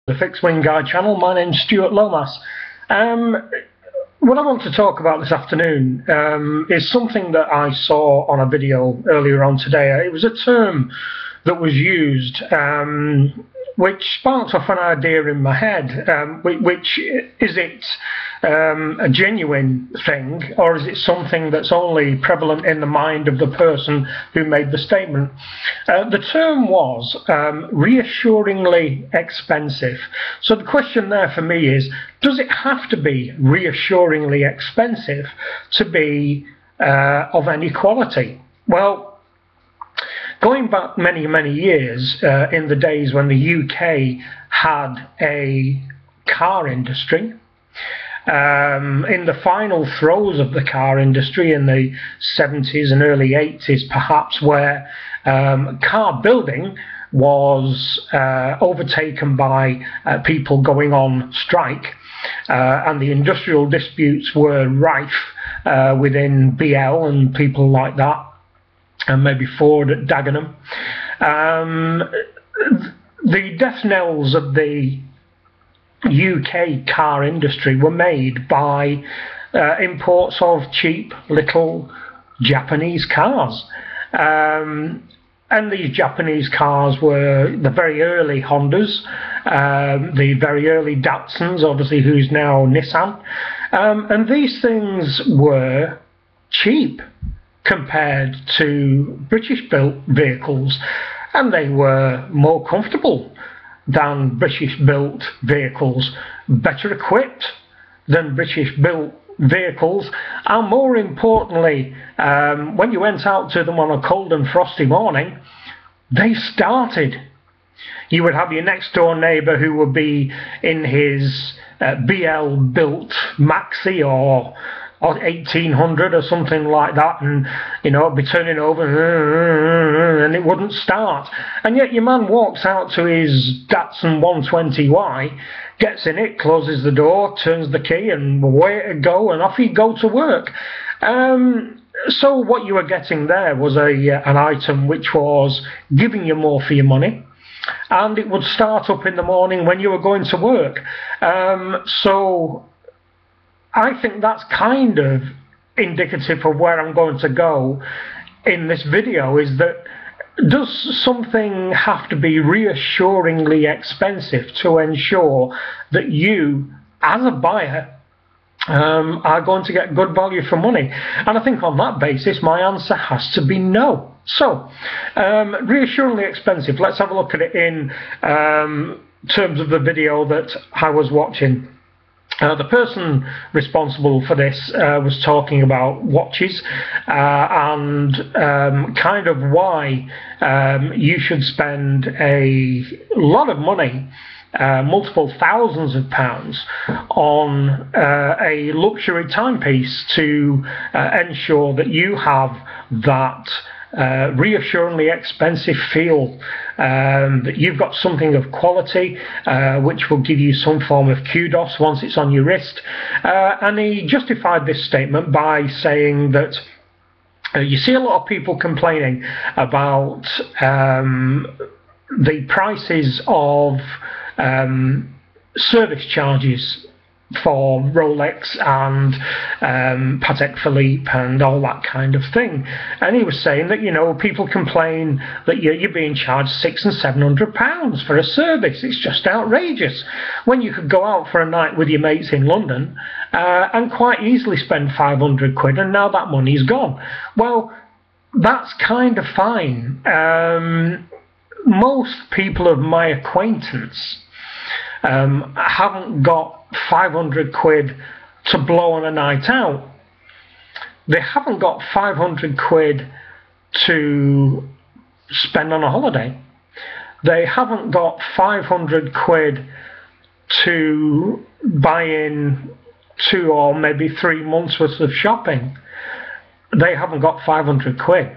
The Fixed Wing Guy channel. My name's Stuart Lomas. What I want to talk about this afternoon is something that I saw on a video earlier on today. It was a term that was used which sparked off an idea in my head, which is it a genuine thing, or is it something that's only prevalent in the mind of the person who made the statement? The term was reassuringly expensive. So the question there for me is, does it have to be reassuringly expensive to be of any quality? Well, going back many, many years, in the days when the UK had a car industry, in the final throes of the car industry in the 70s and early 80s perhaps, where car building was overtaken by people going on strike, and the industrial disputes were rife within BL and people like that, and maybe Ford at Dagenham. The death knells of the UK car industry were made by imports of cheap little Japanese cars. And these Japanese cars were the very early Hondas, the very early Datsuns, obviously, who's now Nissan. And these things were cheap compared to British-built vehicles, and they were more comfortable than British-built vehicles, better equipped than British-built vehicles, and more importantly, when you went out to them on a cold and frosty morning, they started. You would have your next door neighbour who would be in his BL-built Maxi or 1800 or something like that, and you know, be turning over and it wouldn't start. And yet your man walks out to his Datsun 120Y, gets in it, closes the door, turns the key, and away it go, and off he'd go to work. So what you were getting there was an item which was giving you more for your money, and it would start up in the morning when you were going to work. So I think that's kind of indicative of where I'm going to go in this video, is that does something have to be reassuringly expensive to ensure that you, as a buyer, are going to get good value for money? And I think on that basis my answer has to be no. So, reassuringly expensive, let's have a look at it in terms of the video that I was watching. The person responsible for this was talking about watches and kind of why you should spend a lot of money, multiple thousands of pounds, on a luxury timepiece to ensure that you have that reassuringly expensive feel, that you've got something of quality which will give you some form of kudos once it's on your wrist. And he justified this statement by saying that you see a lot of people complaining about the prices of service charges for Rolex and Patek Philippe and all that kind of thing. And he was saying that, you know, people complain that you're being charged £600 and £700 for a service. It's just outrageous, when you could go out for a night with your mates in London and quite easily spend 500 quid, and now that money's gone. Well, that's kind of fine. Most people of my acquaintance haven't got 500 quid to blow on a night out. They haven't got 500 quid to spend on a holiday. They haven't got 500 quid to buy in 2 or maybe 3 months worth of shopping. They haven't got 500 quid.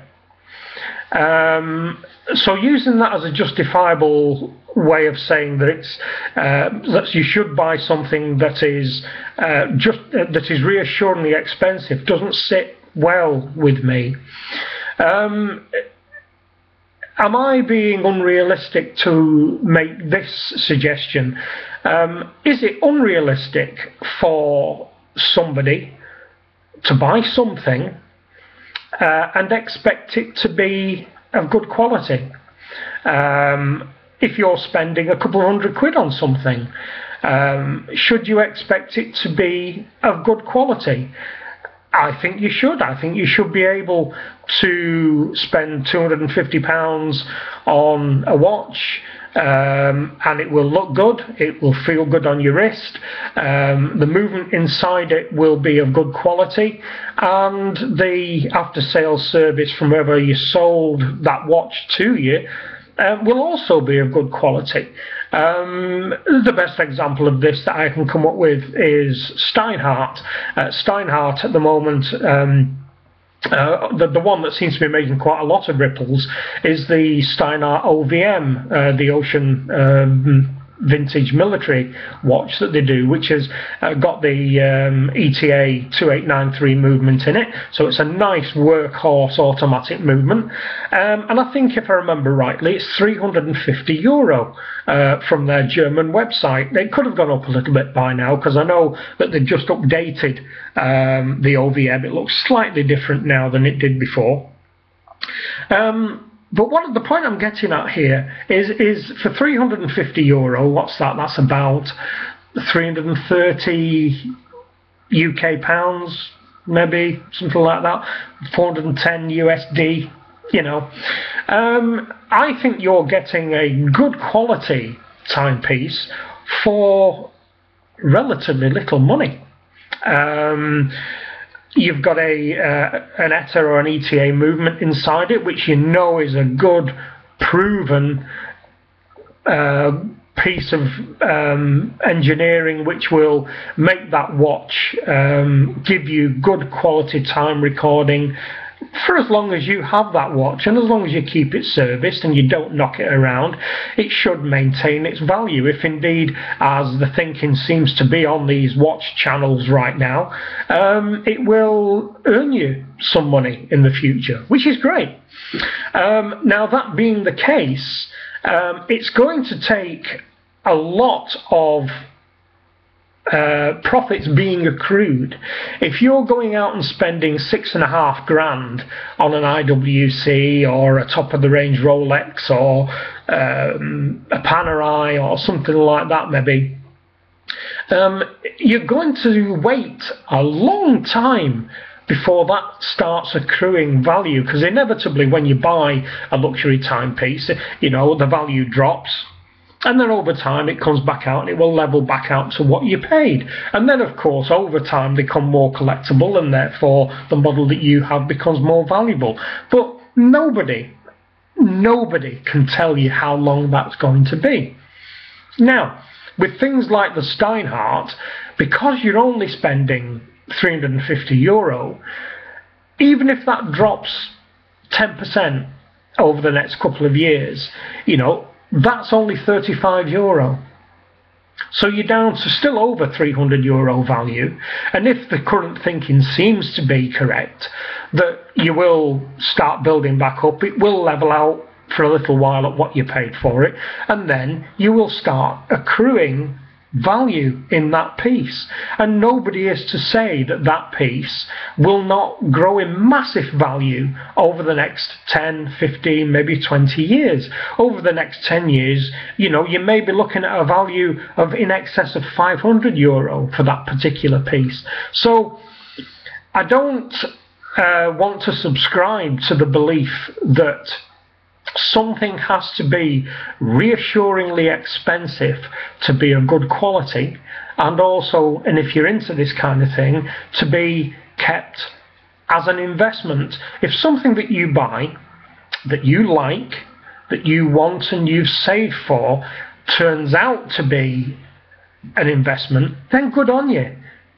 So using that as a justifiable way of saying that it's that you should buy something that is that is reassuringly expensive doesn't sit well with me. am I being unrealistic to make this suggestion? Is it unrealistic for somebody to buy something and expect it to be of good quality? If you're spending a couple of £100 on something, should you expect it to be of good quality? I think you should. I think you should be able to spend £250 on a watch, and it will look good, it will feel good on your wrist, the movement inside it will be of good quality, and the after-sales service from whoever you sold that watch to you will also be of good quality. The best example of this that I can come up with is Steinhardt. Steinhardt at the moment, the one that seems to be making quite a lot of ripples is the Steinhardt OVM, the Ocean vintage military watch that they do, which has got the ETA 2893 movement in it, so it's a nice workhorse automatic movement, and I think if I remember rightly it's €350 from their German website. They could have gone up a little bit by now, because I know that they've just updated the OVM. It looks slightly different now than it did before. But what the point I'm getting at here is for €350, what's that? That's about 330 UK pounds, maybe something like that. 410 USD. You know, I think you're getting a good quality timepiece for relatively little money. You've got an ETA or an ETA movement inside it, which you know is a good, proven piece of engineering which will make that watch give you good quality time recording for as long as you have that watch, and as long as you keep it serviced and you don't knock it around, it should maintain its value. If indeed, as the thinking seems to be on these watch channels right now, it will earn you some money in the future, which is great. Now, that being the case, it's going to take a lot of profits being accrued. If you're going out and spending £6,500 on an IWC or a top of the range Rolex or a Panerai or something like that, maybe, you're going to wait a long time before that starts accruing value, because inevitably when you buy a luxury timepiece, you know, the value drops. And then over time it comes back out and it will level back out to what you paid. And then of course over time they become more collectible, and therefore the model that you have becomes more valuable. But nobody can tell you how long that's going to be. Now, with things like the Steinhardt, because you're only spending €350, even if that drops 10% over the next couple of years, you know, that's only €35. So you're down to still over €300 value. And if the current thinking seems to be correct, that you will start building back up, it will level out for a little while at what you paid for it, and then you will start accruing value in that piece. And nobody is to say that that piece will not grow in massive value over the next 10, 15, maybe 20 years. Over the next 10 years, you know, you may be looking at a value of in excess of €500 for that particular piece. So I don't want to subscribe to the belief that something has to be reassuringly expensive to be of good quality, and also, and if you're into this kind of thing, to be kept as an investment. If something that you buy, that you like, that you want and you've saved for, turns out to be an investment, then good on you.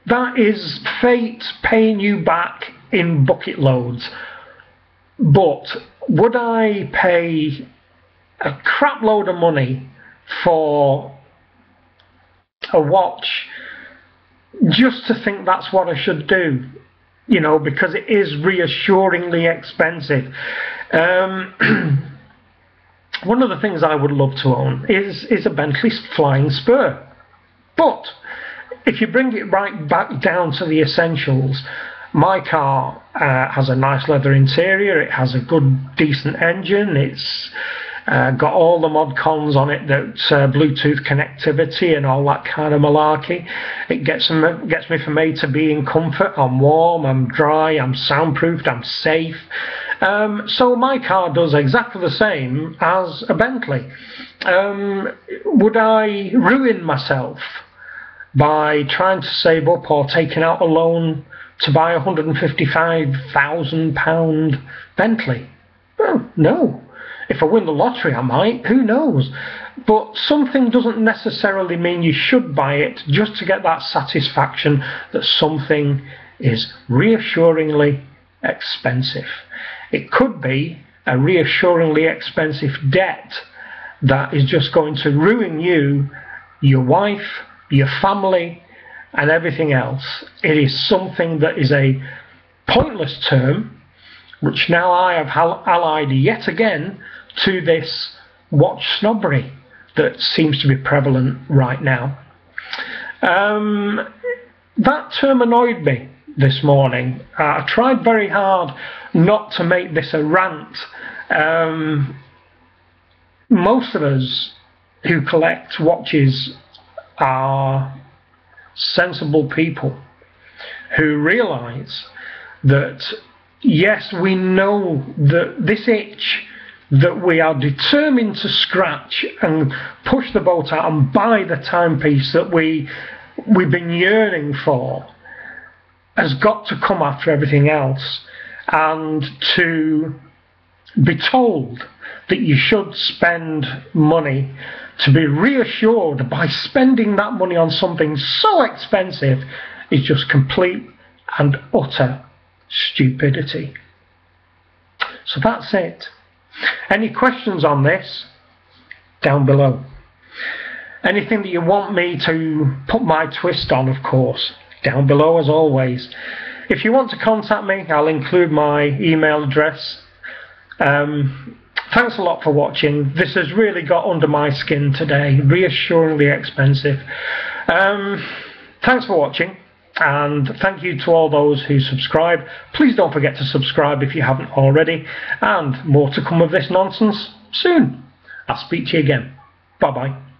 That is fate paying you back in bucket loads. But would I pay a crap load of money for a watch just to think that's what I should do? You know, because it is reassuringly expensive. one of the things I would love to own is a Bentley Flying Spur. But if you bring it right back down to the essentials, my car has a nice leather interior, it has a good, decent engine, it's got all the mod cons on it, that Bluetooth connectivity and all that kind of malarkey. It gets me from A to B in comfort. I'm warm, I'm dry, I'm soundproofed, I'm safe. So my car does exactly the same as a Bentley. Would I ruin myself by trying to save up or taking out a loan to buy a £155,000 Bentley? Well, no. If I win the lottery, I might, who knows? But something doesn't necessarily mean you should buy it just to get that satisfaction that something is reassuringly expensive. It could be a reassuringly expensive debt that is just going to ruin you, your wife, your family, and everything else. It is something that is a pointless term, which now I have allied yet again to this watch snobbery that seems to be prevalent right now. That term annoyed me this morning. I tried very hard not to make this a rant. Most of us who collect watches are sensible people who realise that, yes, we know that this itch that we are determined to scratch and push the boat out and buy the timepiece that we've been yearning for has got to come after everything else, and to be told that you should spend money to be reassured by spending that money on something so expensive is just complete and utter stupidity. So that's it. Any questions on this? Down below. Anything that you want me to put my twist on, of course, down below as always. If you want to contact me, I'll include my email address. Thanks a lot for watching. This has really got under my skin today. Reassuringly expensive. Thanks for watching, and thank you to all those who subscribe. Please don't forget to subscribe if you haven't already, and more to come of this nonsense soon. I'll speak to you again. Bye bye.